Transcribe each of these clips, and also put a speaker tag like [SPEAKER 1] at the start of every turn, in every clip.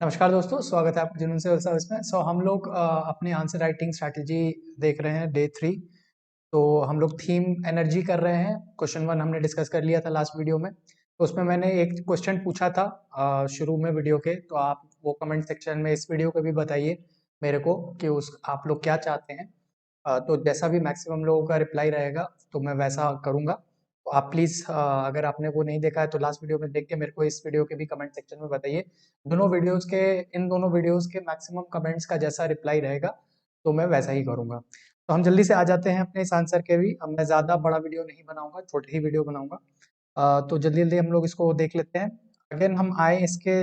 [SPEAKER 1] नमस्कार दोस्तों, स्वागत है आपका जुनून सिविल सर्विस में। हम लोग अपने आंसर राइटिंग स्ट्रैटेजी देख रहे हैं, डे 3। तो हम लोग थीम एनर्जी कर रहे हैं। क्वेश्चन 1 हमने डिस्कस कर लिया था लास्ट वीडियो में। तो उसमें मैंने एक क्वेश्चन पूछा था शुरू में वीडियो के। तो आप वो कमेंट सेक्शन में इस वीडियो को भी बताइए मेरे को कि उस आप लोग क्या चाहते हैं। तो जैसा भी मैक्सिमम लोगों का रिप्लाई रहेगा तो मैं वैसा करूँगा। तो आप प्लीज़, अगर आपने वो नहीं देखा है तो लास्ट वीडियो में देख के मेरे को इस वीडियो के भी कमेंट सेक्शन में बताइए। इन दोनों वीडियोस के मैक्सिमम कमेंट्स का जैसा रिप्लाई रहेगा तो मैं वैसा ही करूँगा। तो हम जल्दी से आ जाते हैं अपने इस आंसर के भी। अब मैं ज़्यादा बड़ा वीडियो नहीं बनाऊंगा, छोटे ही वीडियो बनाऊंगा। तो जल्दी जल्दी हम लोग इसको देख लेते हैं। अगेन हम आए इसके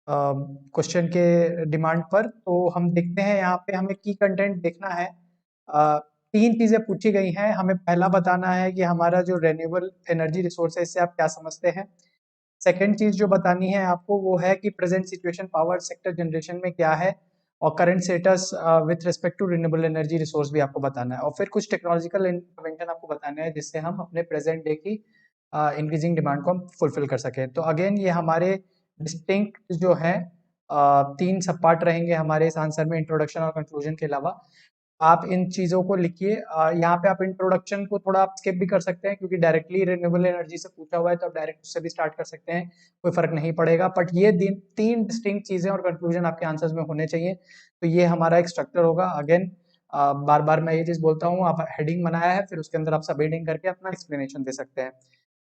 [SPEAKER 1] क्वेश्चन के डिमांड पर। तो हम देखते हैं यहाँ पे हमें की कंटेंट देखना है। अ, तीन चीजें पूछी गई हैं। हमें पहला बताना है कि हमारा जो रेन्यूएबल एनर्जी रिसोर्स है इससे आप क्या समझते हैं। सेकेंड चीज जो बतानी है आपको वो है कि present situation power sector generation में क्या है, और current status with respect to renewable energy resource भी आपको बताना है, और फिर कुछ टेक्नोलॉजिकल इंटरवेंशन आपको बताना है जिससे हम अपने प्रेजेंट डे की इंक्रीजिंग डिमांड को हम फुलफिल कर सकें। तो अगेन ये हमारे डिस्टिंक्ट जो है तीन सब पार्ट रहेंगे हमारे इस आंसर में, इंट्रोडक्शन और कंक्लूजन के अलावा। आप इन चीज़ों को लिखिए। यहाँ पे आप इंट्रोडक्शन को थोड़ा आप स्किप भी कर सकते हैं क्योंकि डायरेक्टली रिन्यूएबल एनर्जी से पूछा हुआ है, तो आप डायरेक्ट उससे भी स्टार्ट कर सकते हैं, कोई फर्क नहीं पड़ेगा। बट ये तीन डिस्टिंक्ट चीज़ें और कंक्लूजन आपके आंसर्स में होने चाहिए। तो ये हमारा एक स्ट्रक्चर होगा। अगेन बार बार मैं ये चीज़ बोलता हूँ, आप हेडिंग बनाया है फिर उसके अंदर आप सब हेडिंग करके अपना एक्सप्लेनेशन दे सकते हैं।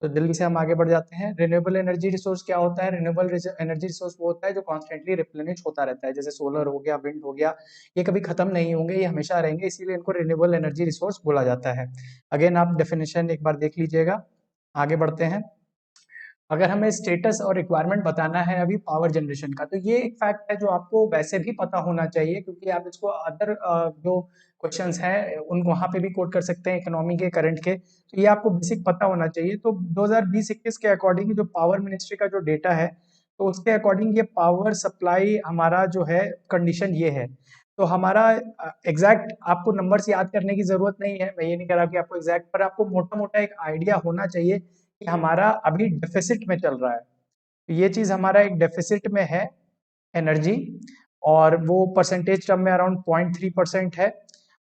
[SPEAKER 1] तो जल्दी से हम आगे बढ़ जाते हैं। रिन्यूएबल एनर्जी रिसोर्स क्या होता है। रिन्यूएबल एनर्जी रिसोर्स वो होता है जो कॉन्स्टेंटली रिप्लेनिश होता रहता है, जैसे सोलर हो गया, विंड हो गया। ये कभी खत्म नहीं होंगे, ये हमेशा रहेंगे, इसीलिए इनको रिन्यूएबल एनर्जी रिसोर्स बोला जाता है। अगेन आप डेफिनेशन एक बार देख लीजिएगा। आगे बढ़ते हैं। अगर हमें स्टेटस और रिक्वायरमेंट बताना है अभी पावर जनरेशन का, तो ये एक फैक्ट है जो आपको वैसे भी पता होना चाहिए, क्योंकि आप इसको अदर जो क्वेश्चंस हैं उन वहां पे भी कोट कर सकते हैं, इकोनॉमी के, करंट के। तो ये आपको बेसिक पता होना चाहिए। तो 2020-21 के अकॉर्डिंग जो पावर मिनिस्ट्री का जो डेटा है, तो उसके अकॉर्डिंग ये पावर सप्लाई हमारा जो है कंडीशन ये है। तो हमारा एग्जैक्ट आपको नंबर्स याद करने की जरूरत नहीं है, मैं ये नहीं कह रहा कि आपको एग्जैक्ट, पर आपको मोटा मोटा एक आइडिया होना चाहिए कि हमारा अभी डेफिसिट में चल रहा है। तो ये चीज हमारा एक डेफिसिट में है एनर्जी, और वो परसेंटेज टर्म में अराउंड 0.3% है।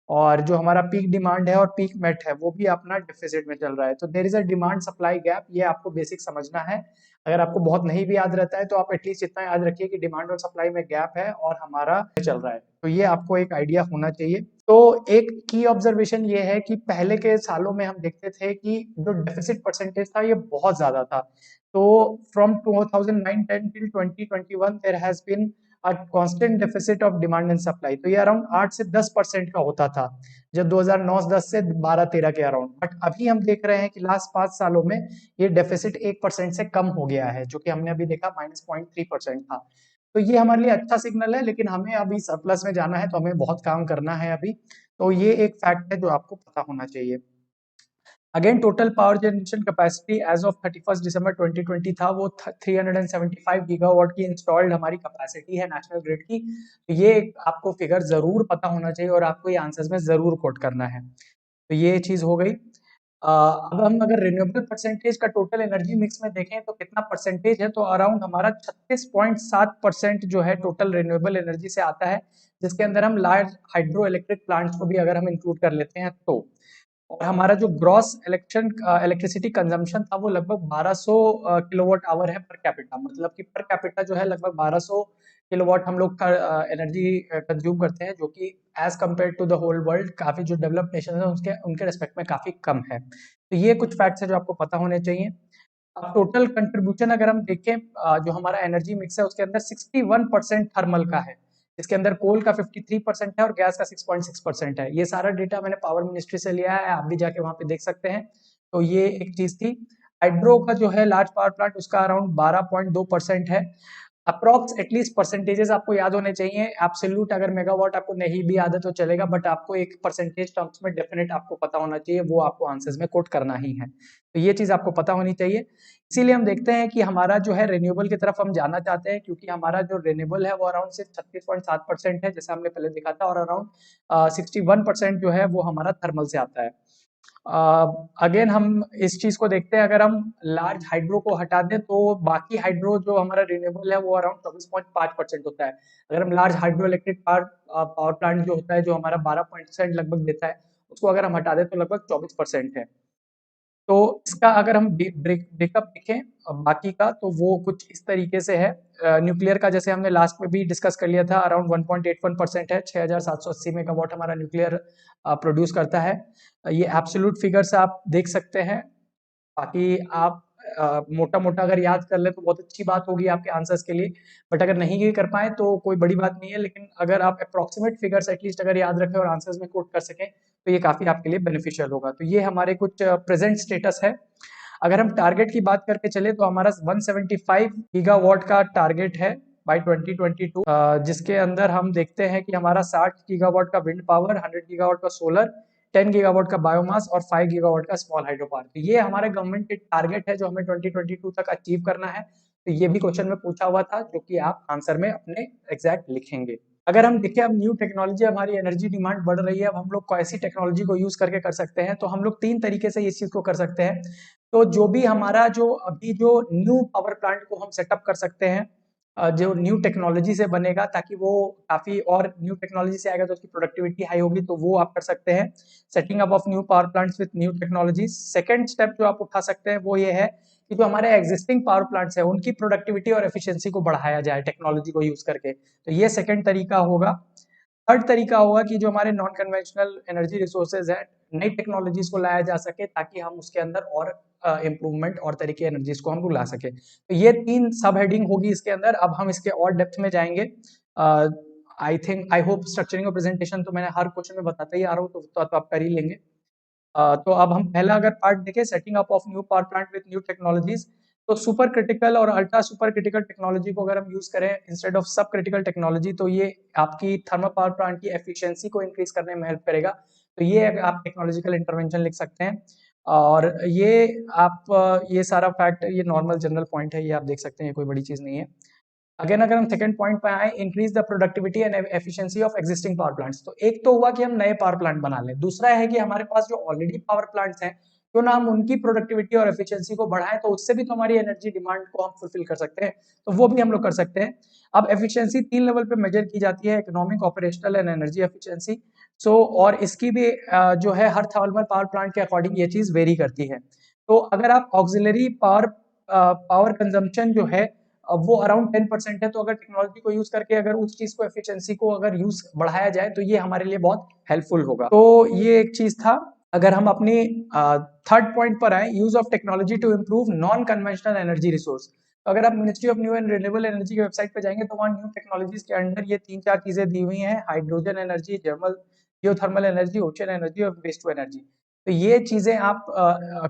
[SPEAKER 1] और जो हमारा पीक डिमांड है और पीक मेट है वो भी अपना डिफिसिट में चल रहा है। तो there is a demand supply gap, ये आपको बेसिक समझना है। अगर आपको बहुत नहीं भी याद रहता है तो आप एटलीस्ट इतना याद रखिए कि डिमांड और सप्लाई में गैप है और हमारा चल रहा है। तो ये आपको एक आइडिया होना चाहिए। तो एक की ऑब्जर्वेशन ये है कि पहले के सालों में हम देखते थे कि जो डेफिसिट परसेंटेज था ये बहुत ज्यादा था। तो from 2009-10 till 2021 there has been a constant deficit of demand and supply. तो ये अराउंड 8 से 10% का होता था जब 2009-10 से 12-13 के अराउंड। बट अभी हम देख रहे हैं कि लास्ट 5 सालों में ये डेफिसिट 1% से कम हो गया है, जो कि हमने अभी देखा -0.3% था। तो ये हमारे लिए अच्छा सिग्नल है, लेकिन हमें अभी सरप्लस में जाना है तो हमें बहुत काम करना है अभी। तो ये एक फैक्ट है जो आपको पता होना चाहिए। Again total power generation capacity as of 31 December 2020 था वो 375 गीगावाट की इंस्टॉल्ड हमारी कैपेसिटी है नेशनल ग्रिड की। तो ये आपको फिगर जरूर पता होना चाहिए और आपको ये आंसर्स में जरूर कोट करना है। तो ये चीज हो गई। अब हम अगर रिन्यूएबल परसेंटेज का टोटल एनर्जी मिक्स में देखें तो कितना परसेंटेज है, तो अराउंड हमारा 36.7% जो है टोटल रिन्यूएबल एनर्जी से आता है, जिसके अंदर हम लार्ज हाइड्रो इलेक्ट्रिक प्लांट्स को भी अगर हम इंक्लूड कर लेते हैं तो। और हमारा जो ग्रॉस इलेक्ट्रिसिटी कंजम्पशन था वो लगभग 1200 किलोवाट आवर है पर कैपिटा, मतलब कि पर कैपिटा जो है लगभग 1200 किलोवाट हम लोग का एनर्जी कंज्यूम करते हैं, जो कि as compare to the whole world काफी जो डेवलप्ड नेशन है उसके उनके रेस्पेक्ट में काफी कम है। तो ये कुछ फैक्ट्स है जो आपको पता होने चाहिए। अब टोटल कंट्रीब्यूशन अगर हम देखें, जो हमारा एनर्जी मिक्स है उसके अंदर 61% थर्मल का है, इसके अंदर कोल का 53% है और गैस का 6.6% है। ये सारा डेटा मैंने पावर मिनिस्ट्री से लिया है, आप भी जाके वहां पे देख सकते हैं। तो ये एक चीज थी। हाइड्रो का जो है लार्ज पावर प्लांट उसका अराउंड 12.2% है। अप्रॉक्स एटलीस्ट परसेंटेजेस आपको याद होने चाहिए। एब्सोल्यूट अगर मेगावाट आपको नहीं भी याद है तो चलेगा, बट आपको एक परसेंटेज टर्म्स में डेफिनेट आपको पता होना चाहिए, वो आपको आंसर्स में कोट करना ही है। तो ये चीज आपको पता होनी चाहिए। इसीलिए हम देखते हैं कि हमारा जो है रिन्यूएबल की तरफ हम जाना चाहते हैं, क्योंकि हमारा जो रिन्यूएबल है वो अराउंड सिर्फ 36.7% है जैसा हमने पहले देखा था, और अराउंड 61% जो है वो हमारा थर्मल से आता है। अगेन हम इस चीज को देखते हैं, अगर हम लार्ज हाइड्रो को हटा दें तो बाकी हाइड्रो जो हमारा रिन्यूएबल है वो अराउंड 24.5% होता है। अगर हम large hydro electric power plant जो होता है, जो हमारा 12% लगभग देता है, उसको अगर हम हटा दें तो लगभग 24% है। तो इसका अगर हम ब्रेकअप देखें बाकी का, तो वो कुछ इस तरीके से है। न्यूक्लियर का जैसे हमने लास्ट में भी डिस्कस कर लिया था, अराउंड 1.81% है। 6780 मेगावाट हमारा न्यूक्लियर प्रोड्यूस करता है। ये एब्सोल्यूट फिगर्स आप देख सकते हैं। बाकी आप मोटा मोटा अगर याद कर ले तो बहुत अच्छी बात होगी आपके आंसर्स के लिए, बट अगर नहीं भी कर पाए तो कोई बड़ी बात नहीं है। लेकिन अगर आप अप्रोक्सीमेट फिगर्स एटलीस्ट अगर याद रखें और आंसर्स में कोट कर सकें तो ये काफी आपके लिए बेनिफिशियल होगा। तो ये हमारे कुछ प्रेजेंट स्टेटस है। अगर हम टारगेट की बात करके चले तो हमारा 175 गीगावाट का टारगेट है बाय 2022, जिसके अंदर हम देखते हैं कि हमारा 60 गीगावाट का विंड पावर, 100 गीगावाट का सोलर, 10 गीगावाट का बायोमास और 5 गीगावाट का स्मॉल हाइड्रो पावर। तो ये हमारे गवर्नमेंट के टारगेट है जो हमें 2022 तक अचीव करना है। तो ये भी क्वेश्चन में पूछा हुआ था, जो कि आप आंसर में अपने एग्जैक्ट लिखेंगे। अगर हम देखें अब न्यू टेक्नोलॉजी, हमारी एनर्जी डिमांड बढ़ रही है, अब हम लोग कैसी टेक्नोलॉजी को यूज करके कर सकते हैं, तो हम लोग 3 तरीके से इस चीज को कर सकते हैं। तो जो भी हमारा जो अभी जो न्यू पावर प्लांट को हम सेटअप कर सकते हैं, जो न्यू टेक्नोलॉजी से बनेगा, ताकि वो काफी और न्यू टेक्नोलॉजी से आएगा तो उसकी प्रोडक्टिविटी हाई होगी, तो वो आप कर सकते हैं, setting up of new power plants with new technology. Second step जो आप उठा सकते हैं वो ये है कि जो हमारे एग्जिस्टिंग पावर प्लांट्स है उनकी प्रोडक्टिविटी और एफिशिएंसी को बढ़ाया जाए टेक्नोलॉजी को यूज करके। तो ये सेकंड तरीका होगा। थर्ड तरीका होगा कि जो हमारे नॉन कन्वेंशनल एनर्जी रिसोर्सेज है, नई टेक्नोलॉजीज को लाया जा सके, ताकि हम उसके अंदर और इम्प्रूवमेंट और तरीके एनर्जीज को हम ला सके। तो ये 3 सब हेडिंग होगी इसके अंदर। अब हम इसके और डेप्थ में जाएंगे। आई होप स्ट्रक्चरिंग और प्रेजेंटेशन तो मैंने हर क्वेश्चन में बताता ही आ रहा हूँ, तो आप कर ही लेंगे। तो अब हम पहला अगर पार्ट देखें, setting up of new power plant with new technologies, तो सुपर क्रिटिकल और अल्ट्रा सुपर क्रिटिकल टेक्नोलॉजी को अगर हम यूज करें इंस्टेड ऑफ सब क्रिटिकल टेक्नोलॉजी, तो ये आपकी थर्मल पावर प्लांट की एफिशिएंसी को इंक्रीज करने में हेल्प करेगा। तो ये आप टेक्नोलॉजिकल इंटरवेंशन लिख सकते हैं। और ये आप ये सारा फैक्ट, ये नॉर्मल जनरल पॉइंट है, ये आप देख सकते हैं, ये कोई बड़ी चीज नहीं है। अगेन अगर हम सेकंड पॉइंट पे आए, increase the productivity and efficiency of existing power plants, तो एक तो हुआ कि हम नए पावर प्लांट बना लें, दूसरा है कि हमारे पास जो ऑलरेडी पावर प्लांट्स हैं, क्यों ना हम उनकी प्रोडक्टिविटी और एफिशिएंसी को बढ़ाएं, तो उससे भी तो हमारी एनर्जी डिमांड को हम फुलफिल कर सकते हैं। तो वो भी हम लोग कर सकते हैं। अब एफिशिएंसी 3 लेवल पे मेजर की जाती है, economic, operational and energy efficiency. So और इसकी भी जो है हर थर्मल पावर प्लांट के अकॉर्डिंग ये चीज वेरी करती है। तो अगर आप ऑक्सिलरी पावर कंजम्पशन जो है, अब वो अराउंड 10% है, तो अगर टेक्नोलॉजी को यूज करके अगर उस चीज को, एफिशिएंसी को अगर यूज बढ़ाया जाए, तो ये हमारे लिए बहुत हेल्पफुल होगा। तो ये एक चीज था। अगर हम अपनी थर्ड पॉइंट पर आए, use of technology to improve non conventional energy resource, तो अगर आप ministry of new and renewable energy की वेबसाइट पे जाएंगे तो वहाँ न्यू टेक्नोलॉजीज के अंडर ये 3-4 चीजें दी हुई हैं: hydrogen energy, geothermal energy, ocean energy और वेस्ट टू एनर्जी। तो ये चीजें आप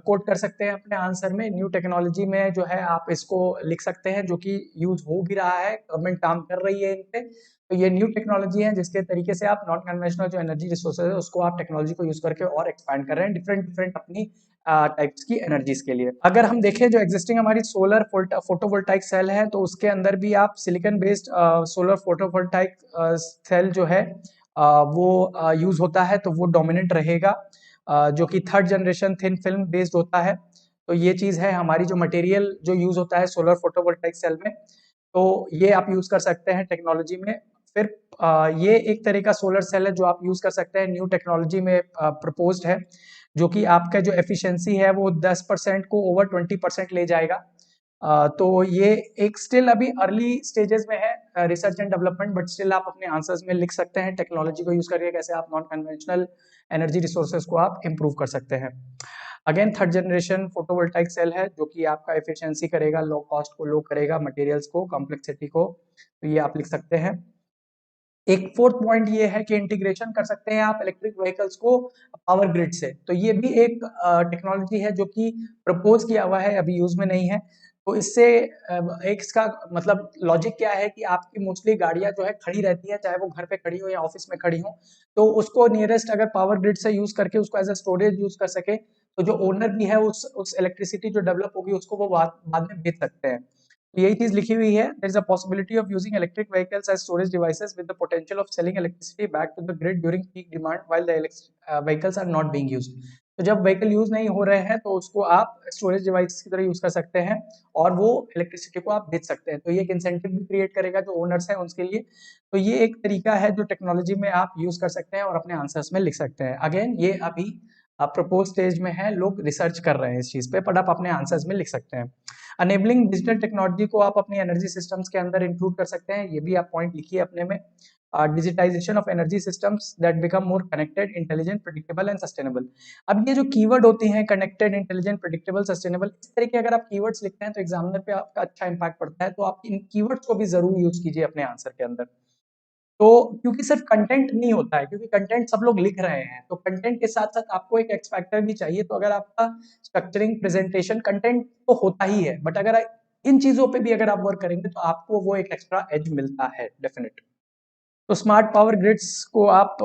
[SPEAKER 1] कोट कर सकते हैं अपने आंसर में। न्यू टेक्नोलॉजी में जो है आप इसको लिख सकते हैं, जो कि यूज हो भी रहा है, गवर्नमेंट काम कर रही है इन पे। तो ये न्यू टेक्नोलॉजी है जिसके तरीके से आप नॉन कन्वेंशनल जो एनर्जी रिसोर्सेज है उसको आप टेक्नोलॉजी को यूज करके और एक्सपैंड कर रहे हैं डिफरेंट डिफरेंट अपनी टाइप्स की एनर्जीज के लिए। अगर हम देखें जो एग्जिस्टिंग हमारी सोलर फोटोवोल्टाइक सेल है, तो उसके अंदर भी आप silicon based solar photovoltaic cell जो है वो यूज होता है, तो वो डोमिनेंट रहेगा, जो कि third generation thin film based होता है। तो ये चीज है हमारी जो मटेरियल जो यूज होता है सोलर फोटोवोल्टाइक सेल में, तो ये आप यूज कर सकते हैं टेक्नोलॉजी में। फिर ये एक तरह का सोलर सेल है जो आप यूज कर सकते हैं, न्यू टेक्नोलॉजी में प्रपोज्ड है, जो कि आपका जो एफिशिएंसी है वो 10% को ओवर 20% ले जाएगा। तो ये एक स्टिल अभी अर्ली स्टेजेस में है research and development, but still आप अपने आंसर्स में लिख सकते हैं टेक्नोलॉजी को यूज करके कैसे आप नॉन कन्वेंशनल एनर्जी रिसोर्सेज को आप इम्प्रूव कर सकते हैं। Again third generation photovoltaic cell है जो कि आपका एफिशिएंसी करेगा, लो कॉस्ट को लो करेगा, मटेरियल्स को, कॉम्प्लेक्सिटी को। तो ये आप लिख सकते हैं। एक फोर्थ पॉइंट ये है कि इंटीग्रेशन कर सकते हैं आप इलेक्ट्रिक व्हीकल्स को पावर ग्रिड से। तो ये भी एक टेक्नोलॉजी है जो कि प्रपोज किया हुआ है, अभी यूज में नहीं है। तो इससे एक इसका मतलब लॉजिक क्या है कि आपकी मोस्टली गाड़ियां जो है खड़ी रहती है, चाहे वो घर पे खड़ी हो या ऑफिस में खड़ी हो, तो उसको नियरेस्ट अगर पावर ग्रिड से यूज करके उसको एज अ स्टोरेज यूज कर सके, तो जो ओनर भी है उस इलेक्ट्रिसिटी जो डेवलप होगी उसको वो बाद में बेच सकते हैं। यही चीज लिखी हुई है, there is a possibility of using electric vehicles as storage devices with the potential of selling electricity back to the grid during peak demand while the vehicles are not being used। तो जब vehicle use नहीं हो रहे हैं तो उसको आप storage device की तरह यूज कर सकते हैं और वो इलेक्ट्रिसिटी को आप बेच सकते हैं। तो ये एक इंसेंटिव भी क्रिएट करेगा जो ओनर्स हैं उसके लिए। तो ये एक तरीका है जो टेक्नोलॉजी में आप यूज कर सकते हैं और अपने आंसर्स में लिख सकते हैं। अगेन ये अभी प्रपोज स्टेज में है, लोग रिसर्च कर रहे हैं इस चीज पे, बट आप अपने आंसर्स में लिख सकते हैं। अनेबलिंग डिजिटल टेक्नोलॉजी को आप अपनी एनर्जी सिस्टम्स के अंदर इंक्लूड कर सकते हैं, ये भी आप पॉइंट लिखिए अपने में। Digitisation of energy systems that become more connected, intelligent, predictable and sustainable. अब ये जो कीवर्ड होती हैं कनेक्टेड, इंटेलिजेंट, प्रेडिक्टेबल, सस्टेनेबल, इस तरह के अगर आप कीवर्ड्स लिखते हैं तो एग्जामिनर पे आपका अच्छा इंपैक्ट पड़ता है। तो आप इन कीवर्ड्स को भी जरूर यूज कीजिए अपने आंसर के अंदर। तो क्योंकि सिर्फ कंटेंट नहीं होता है, क्योंकि कंटेंट सब लोग लिख रहे हैं, तो कंटेंट के साथ साथ आपको एक एक्स फैक्टर भी चाहिए। तो अगर आपका स्ट्रक्चरिंग, प्रेजेंटेशन, कंटेंट तो होता ही है, बट अगर इन चीजों पे भी अगर आप वर्क करेंगे तो आपको वो एक एक्स्ट्रा एज मिलता है डेफिनेट। तो स्मार्ट पावर ग्रिड्स को आप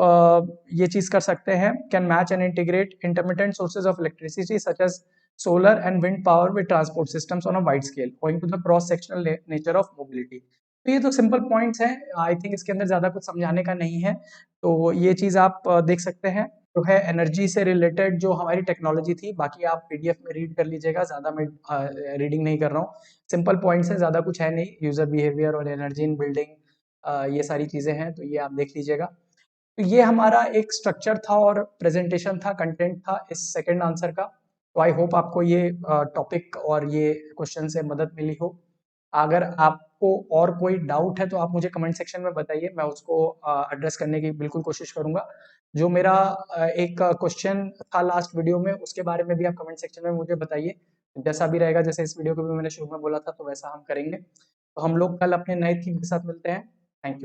[SPEAKER 1] ये चीज कर सकते हैं, can match and integrate intermittent sources of electricity such as solar and wind power with transport systems on a wide scale owing to the cross sectional nature of mobility. तो ये तो सिंपल पॉइंट्स हैं, I think इसके अंदर ज्यादा कुछ समझाने का नहीं है। तो ये चीज आप देख सकते हैं, जो है एनर्जी से रिलेटेड जो हमारी टेक्नोलॉजी थी। बाकी आप पीडीएफ में रीड कर लीजिएगा, ज्यादा मैं रीडिंग नहीं कर रहा हूँ। सिंपल पॉइंट्स है, ज्यादा कुछ है नहीं, यूजर बिहेवियर और एनर्जी इन बिल्डिंग, ये सारी चीजें हैं, तो ये आप देख लीजिएगा। तो ये हमारा एक स्ट्रक्चर था और प्रेजेंटेशन था, कंटेंट था इस सेकंड आंसर का। तो आई होप आपको ये टॉपिक और ये क्वेश्चन से मदद मिली हो। अगर आपको और कोई डाउट है तो आप मुझे कमेंट सेक्शन में बताइए, मैं उसको एड्रेस करने की बिल्कुल कोशिश करूंगा। जो मेरा एक क्वेश्चन था लास्ट वीडियो में, उसके बारे में भी आप कमेंट सेक्शन में मुझे बताइए। जैसा भी रहेगा, जैसे इस वीडियो को भी मैंने शुरू में बोला था, तो वैसा हम करेंगे। तो हम लोग कल अपने नए थीम के साथ मिलते हैं। Thank you.